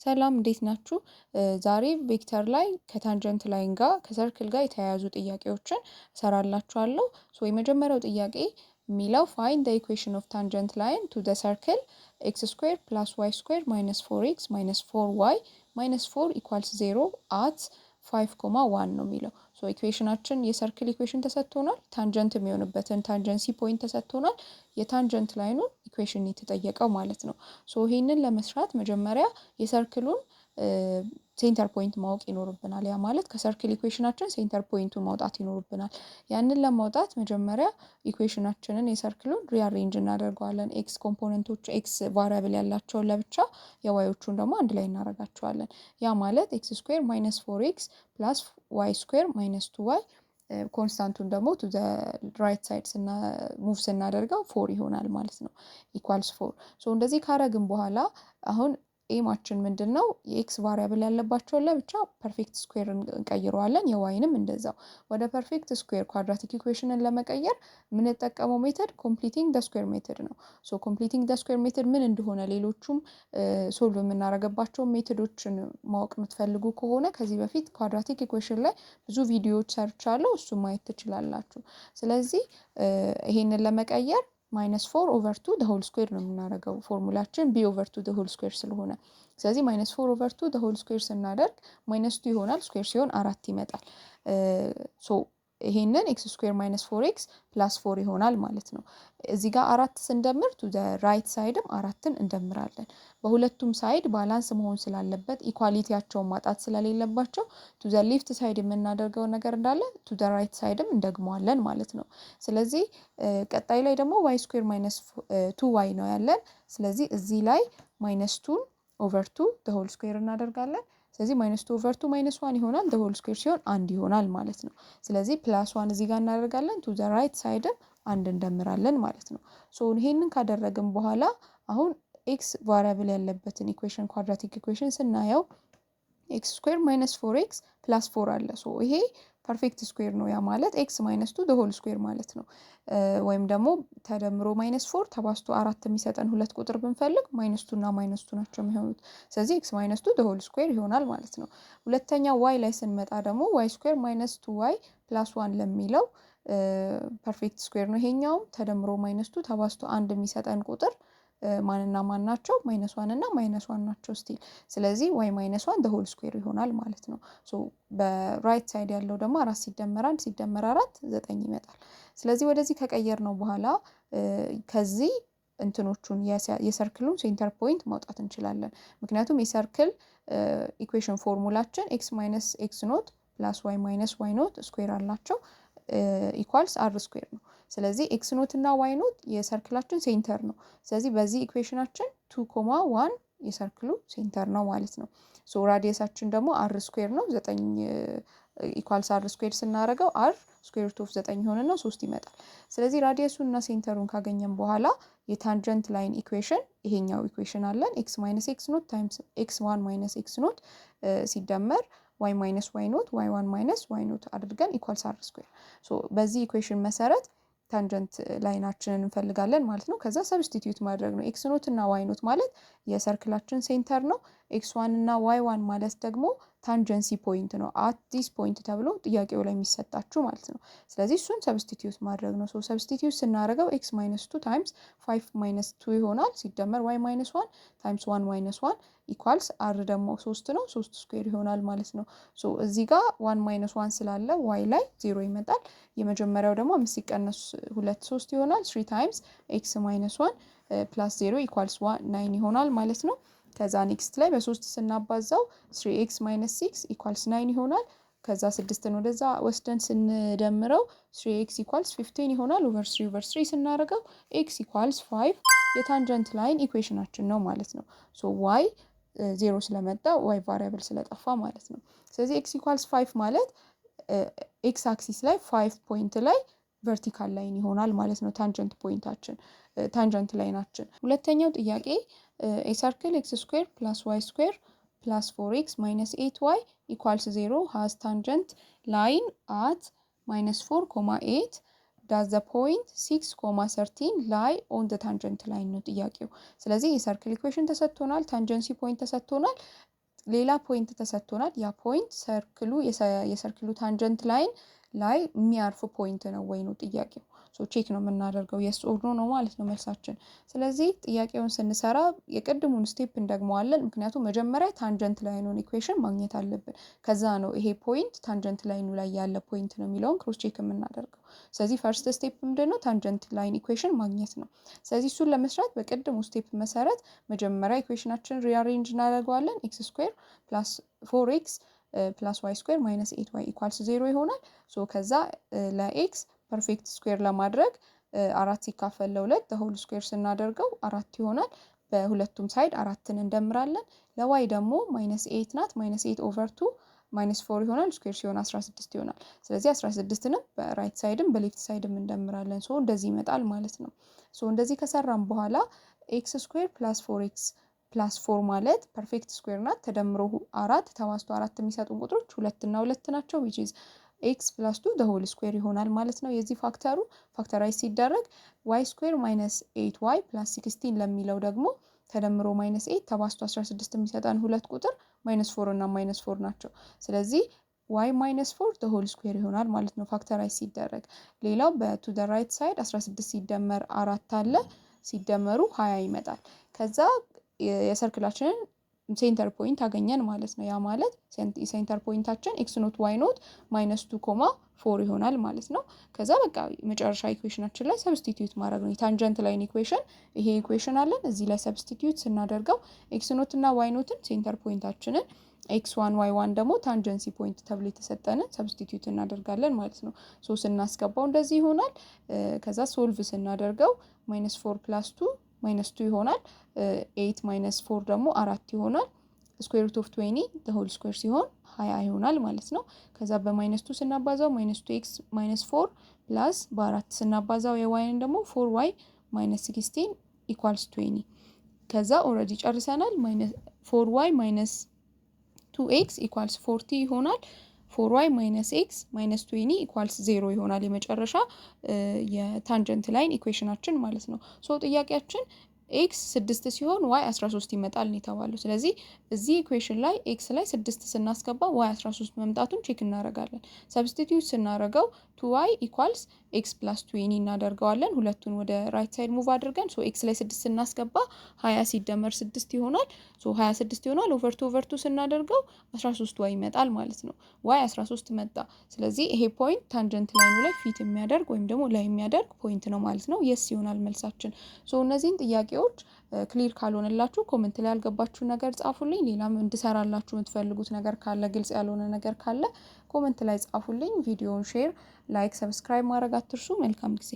ሰላም እንዴት ናችሁ? ዛሬ ቬክተር ላይ ከታንጀንት ላይን ጋር ከሰርክል ጋር የተያያዙ ጥያቄዎችን እሰራላችኋለሁ። የመጀመሪያው ጥያቄ የሚለው ፋይንድ ዘ ኢኩዌሽን ኦፍ ታንጀንት ላይን ቱ ዘ ሰርክል ኤክስ ስኩዌር ፕላስ ዋይ ስኩዌር ማይነስ 4x ማይነስ 4y ማይነስ 4 ኢኳልስ 0 አት 5,1 ነው የሚለው። ኢኩዌሽናችን የሰርክል ኢኩዌሽን ተሰጥቶናል። ታንጀንት የሚሆንበትን ታንጀንሲ ፖይንት ተሰጥቶናል። የታንጀንት ላይኑን ኢኩዌሽን የተጠየቀው ማለት ነው። ይህንን ለመስራት መጀመሪያ የሰርክሉን ሴንተር ፖይንት ማወቅ ይኖርብናል። ያ ማለት ከሰርክል ኢኩዌሽናችን ሴንተር ፖይንቱን ማውጣት ይኖርብናል። ያንን ለማውጣት መጀመሪያ ኢኩዌሽናችንን የሰርክሉን ሪአሬንጅ እናደርገዋለን። ኤክስ ኮምፖነንቶች ኤክስ ቫሪያብል ያላቸውን ለብቻ የዋዮቹን ደግሞ አንድ ላይ እናደርጋቸዋለን። ያ ማለት ኤክስ ስኩዌር ማይነስ 4x ፕላስ ዋይ ስኩዌር ማይነስ 2y ኮንስታንቱን ደግሞ ቱ ዘ ራይት ሳይድ ሙቭ ስናደርገው 4 ይሆናል ማለት ነው። ኢኳልስ 4 እንደዚህ ካረግን በኋላ አሁን ኤማችን ምንድን ነው? የኤክስ ቫሪያብል ያለባቸውን ለብቻ ፐርፌክት ስኩዌር እንቀይረዋለን። የዋይንም እንደዛው ወደ ፐርፌክት ስኩዌር ኳድራቲክ ኢኩዌሽንን ለመቀየር የምንጠቀመው ሜተድ ኮምፕሊቲንግ ደ ስኩዌር ሜተድ ነው። ኮምፕሊቲንግ ደ ስኩዌር ሜተድ ምን እንደሆነ ሌሎቹም ሶልቭ የምናደርግባቸው ሜተዶችን ማወቅ የምትፈልጉ ከሆነ ከዚህ በፊት ኳድራቲክ ኢኩዌሽን ላይ ብዙ ቪዲዮዎች ሰርቻለሁ፣ እሱም ማየት ትችላላችሁ። ስለዚህ ይሄንን ለመቀየር ማይነስ 4 ኦቨር 2 ደ ሆል ስኩዌር ነው የምናደርገው። ፎርሙላችን ቢ ኦቨር 2 ደ ሆል ስኩዌር ስለሆነ ስለዚህ ማይነስ 4 ኦቨር 2 ደ ሆል ስኩዌር ስናደርግ ማይነስ 2 ይሆናል። ስኩዌር ሲሆን 4 ይመጣል። ይሄንን ኤክስ ስኩዌር ማይነስ 4x ፕላስ 4 ይሆናል ማለት ነው። እዚህ ጋር 4 ስንደምር ቱ ዘ ራይት ሳይድም 4ን እንደምራለን። በሁለቱም ሳይድ ባላንስ መሆን ስላለበት ኢኳሊቲያቸውን ማጣት ስለሌለባቸው ቱ ዘ ሌፍት ሳይድ የምናደርገው ነገር እንዳለ ቱ ዘ ራይት ሳይድም እንደግመዋለን ማለት ነው። ስለዚህ ቀጣይ ላይ ደግሞ ዋይ ስኩዌር ማይነስ 2y ነው ያለን። ስለዚህ እዚህ ላይ ማይነስ 2 ኦቨር 2 ደ ሆል ስኩዌር እናደርጋለን። ስለዚህ ማይነስ 2 ኦቨር 2 ማይነስ 1 ይሆናል። ደ ሆል ስኩዌር ሲሆን 1 ይሆናል ማለት ነው። ስለዚህ ፕላስ 1 እዚህ ጋር እናደርጋለን። ቱ ዘ ራይት ሳይድም 1 እንደምራለን ማለት ነው። ይሄንን ካደረግን በኋላ አሁን ኤክስ ቫሪያብል ያለበትን ኢኩዌሽን ኳድራቲክ ኢኩዌሽን ስናየው ኤክስ ስኩዌር ማይነስ 4x ፕላስ 4 አለ። ይሄ ፐርፌክት ስኩዌር ነው። ያ ማለት ኤክስ ማይነስ 2 ደ ሆል ስኩዌር ማለት ነው። ወይም ደግሞ ተደምሮ ማይነስ 4 ተባዝቶ 4 የሚሰጠን ሁለት ቁጥር ብንፈልግ ማይነስ 2 እና ማይነስ 2 ናቸው የሚሆኑት። ስለዚህ ኤክስ ማይነስ 2 ደ ሆል ስኩዌር ይሆናል ማለት ነው። ሁለተኛ ዋይ ላይ ስንመጣ ደግሞ ዋይ ስኩዌር ማይነስ 2y ፕላስ 1 ለሚለው ፐርፌክት ስኩዌር ነው። ይሄኛውም ተደምሮ ማይነስ 2 ተባዝቶ 1 የሚሰጠን ቁጥር ማንና ማን ናቸው? ማይነስ 1 እና ማይነስ 1 ናቸው ስቲል። ስለዚህ ዋይ ማይነስ 1 ደ ሆል ስኩዌር ይሆናል ማለት ነው። በራይት ሳይድ ያለው ደግሞ 4 ሲደመር 1 ሲደመር 4 9 ይመጣል። ስለዚህ ወደዚህ ከቀየር ነው በኋላ ከዚህ እንትኖቹን የሰርክሉን ሴንተር ፖይንት ማውጣት እንችላለን። ምክንያቱም የሰርክል ኢኩዌሽን ፎርሙላችን ኤክስ ማይነስ ኤክስ ኖት ፕላስ ዋይ ማይነስ ዋይ ኖት ስኩዌር አላቸው ኢኳልስ አር ስኩዌር ነው። ስለዚህ ኤክስ ኖት እና ዋይ ኖት የሰርክላችን ሴንተር ነው። ስለዚህ በዚህ ኢኩዌሽናችን 2,1 የሰርክሉ ሴንተር ነው ማለት ነው። ራዲየሳችን ደግሞ አር ስኩዌር ነው። 9 ኢኳልስ አር ስኩዌር ስናደርገው አር ስኩዌር ሩት ኦፍ 9 ይሆንና 3 ይመጣል። ስለዚህ ራዲየሱን እና ሴንተሩን ካገኘን በኋላ የታንጀንት ላይን ኢኩዌሽን ይሄኛው ኢኩዌሽን አለን። ኤክስ ማይነስ ኤክስ ኖት ታይምስ ኤክስ 1 ማይነስ ኤክስ ኖት ሲደመር ዋይ ማይነስ ዋይ ኖት ዋይ 1 ማይነስ ዋይ ኖት አድርገን ኢኳልስ አር ስኩዌር። በዚህ ኢኩዌሽን መሰረት ታንጀንት ላይናችንን እንፈልጋለን ማለት ነው። ከዛ ሰብስቲትዩት ማድረግ ነው። ኤክስ ኖት እና ዋይ ኖት ማለት የሰርክላችን ሴንተር ነው። ኤክስ 1 እና ዋይ 1 ማለት ደግሞ ታንጀንሲ ፖይንት ነው። አት ዲስ ፖይንት ተብሎ ጥያቄው ላይ የሚሰጣችሁ ማለት ነው። ስለዚህ እሱን ሰብስቲትዩት ማድረግ ነው። ሰብስቲትዩት ስናደርገው ኤክስ ማይነስ 2 ታይምስ 5 ማይነስ 2 ይሆናል ሲደመር ዋይ ማይነስ 1 ታይምስ 1 ማይነስ 1 ኢኳልስ አር ደግሞ 3 ነው። 3 ስኩዌር ይሆናል ማለት ነው። እዚህ ጋር 1 ማይነስ 1 ስላለ ዋይ ላይ 0 ይመጣል። የመጀመሪያው ደግሞ 5 ሲቀነስ 2 3 ይሆናል። 3 ታይምስ ኤክስ ማይነስ 1 ፕላስ 0 ኢኳልስ 9 ይሆናል ማለት ነው። ከዛ ኔክስት ላይ በ3 ስናባዛው 3x ማይነስ 6 ኢኳልስ 9 ይሆናል። ከዛ 6ን ወደዛ ወስደን ስንደምረው 3x ኢኳልስ 15 ይሆናል። ኦቨር 3 ስናደርገው x ኢኳልስ 5 የታንጀንት ላይን ኢኩዌሽናችን ነው ማለት ነው። y 0 ስለመጣ y ቫሪያብል ስለጠፋ ማለት ነው። ስለዚህ x ኢኳልስ 5 ማለት ኤክስ አክሲስ ላይ 5 ፖይንት ላይ ቨርቲካል ላይን ይሆናል ማለት ነው። ታንጀንት ፖይንታችን ታንጀንት ላይናችን። ሁለተኛው ጥያቄ ኤ ሰርክል ኤክስ ስኩዌር ፕላስ ዋይ ስኩዌር ፕላስ 4x ማይነስ 8y ኢኳልስ 0 ሃዝ ታንጀንት ላይን አት ማይነስ 4,8 ዳዝ ዘ ፖይንት 6,13 ላይ ኦን ዘ ታንጀንት ላይን ነው ጥያቄው። ስለዚህ የሰርክል ኢኩዌሽን ተሰጥቶናል፣ ታንጀንሲ ፖይንት ተሰጥቶናል፣ ሌላ ፖይንት ተሰጥቶናል። ያ ፖይንት የሰርክሉ ታንጀንት ላይን ላይ የሚያርፍ ፖይንት ነው ወይ ነው ጥያቄው። ቼክ ነው የምናደርገው የስ ኦር ኖ ነው ማለት ነው መልሳችን። ስለዚህ ጥያቄውን ስንሰራ የቅድሙን ስቴፕ እንደግመዋለን። ምክንያቱም መጀመሪያ ታንጀንት ላይኑን ኢኩዌሽን ማግኘት አለብን። ከዛ ነው ይሄ ፖይንት ታንጀንት ላይኑ ላይ ያለ ፖይንት ነው የሚለውን ክሮስ ቼክ የምናደርገው። ስለዚህ ፈርስት ስቴፕ ምንድነው? ታንጀንት ላይን ኢኩዌሽን ማግኘት ነው። ስለዚህ እሱን ለመስራት በቅድሙ ስቴፕ መሰረት መጀመሪያ ኢኩዌሽናችን ሪአሬንጅ እናደርገዋለን። ኤክስ ስኩዌር ፕላስ 4x ፕላስ ዋይ ስኩዌር ማይነስ 8y ኢኳልስ 0 ይሆናል። ከዛ ለኤክስ ፐርፌክት ስኩዌር ለማድረግ 4 ሲካፈል ለ2 ሆል ስኩዌር ስናደርገው 4 ይሆናል። በሁለቱም ሳይድ 4ን እንደምራለን። ለዋይ ደግሞ -8 ናት። -8 ኦቨር 2 -4 ይሆናል። ስኩዌር ሲሆን 16 ይሆናል። ስለዚህ 16ንም በራይት ሳይድም በሌፍት ሳይድም እንደምራለን። እንደዚህ ይመጣል ማለት ነው። እንደዚህ ከሰራም በኋላ ኤክስ ስኩዌር ፕላስ 4x ፕላስ 4 ማለት ፐርፌክት ስኩዌር ናት። ተደምሮ 4 ተባዝቶ 4 የሚሰጡን ቁጥሮች 2 እና 2 ናቸው። which is x ፕላስ 2 the whole square ይሆናል ማለት ነው። የዚህ ፋክተሩ ፋክተራይዝ ሲደረግ y ስኩዌር ማይነስ 8y ፕላስ 16 ለሚለው ደግሞ ተደምሮ -8 ተባዝቶ 16 የሚሰጠን ሁለት ቁጥር -4 እና -4 ናቸው። ስለዚህ y -4 the whole square ይሆናል ማለት ነው ፋክተራይዝ ሲደረግ። ሌላው በቱ the right side 16 ሲደመር 4 አለ ሲደመሩ 20 ይመጣል። ከዛ የሰርክላችንን ሴንተር ፖይንት አገኘን ማለት ነው። ያ ማለት ሴንተር ፖይንታችን ኤክስ ኖት ዋይ ኖት -2,4 ይሆናል ማለት ነው። ከዛ በቃ መጨረሻ ኢኩዌሽናችን ላይ ሰብስቲትዩት ማድረግ ነው። የታንጀንት ላይን ኢኩዌሽን ይሄ ኢኩዌሽን አለን። እዚህ ላይ ሰብስቲትዩት ስናደርገው ኤክስ ኖት እና ዋይ ኖትን ሴንተር ፖይንታችንን x1 y1 ደግሞ ታንጀንሲ ፖይንት ተብሎ የተሰጠንን ሰብስቲትዩት እናደርጋለን ማለት ነው። ስናስገባው እንደዚህ ይሆናል። ከዛ ሶልቭ ስናደርገው -4 + 2 -2 ይሆናል። 8 - 4 ደግሞ 4 ይሆናል። ስኩዌር ሩት ኦፍ 20 the whole square ሲሆን 20 ይሆናል ማለት ነው። ከዛ በ-2 ስናባዛው -2x -4 ፕላስ በ4 ስናባዛው የዋይን ደግሞ 4y -16 ኢኳልስ 20። ከዛ ኦልሬዲ ጨርሰናል። 4y -2x ኢኳልስ 40 ይሆናል። 4y -x -20 ኢኳልስ 0 ይሆናል። የመጨረሻ የታንጀንት ላይን ኢኩዌሽናችን ማለት ነው። ጥያቄያችን ኤክስ 6 ሲሆን ዋይ 13 ይመጣል ነው የተባለው። ስለዚህ እዚህ ኢኩዌሽን ላይ ኤክስ ላይ 6 ስናስገባ ዋይ 13 መምጣቱን ቼክ እናደርጋለን። ሰብስቲትዩት ስናደርገው 2y ኢኳልስ ኤክስ ፕላስ 20 እናደርገዋለን። ሁለቱን ወደ ራይት ሳይድ ሙቭ አድርገን ኤክስ ላይ 6 ስናስገባ 20 ሲደመር 6 ይሆናል። 26 ይሆናል። ኦቨር 2 ስናደርገው 13 ዋይ ይመጣል ማለት ነው። ዋይ 13 መጣ። ስለዚህ ይሄ ፖይንት ታንጀንት ላይኑ ላይ ፊት የሚያደርግ ወይም ደግሞ ላይ የሚያደርግ ፖይንት ነው ማለት ነው። የስ ይሆናል መልሳችን። እነዚህን ጥያቄዎች ክሊር ካልሆነላችሁ ኮሜንት ላይ ያልገባችሁ ነገር ጻፉልኝ። ሌላም እንድሰራላችሁ የምትፈልጉት ነገር ካለ፣ ግልጽ ያልሆነ ነገር ካለ ኮሜንት ላይ ጻፉልኝ። ቪዲዮውን ሼር፣ ላይክ፣ ሰብስክራይብ ማድረግ አትርሱ። መልካም ጊዜ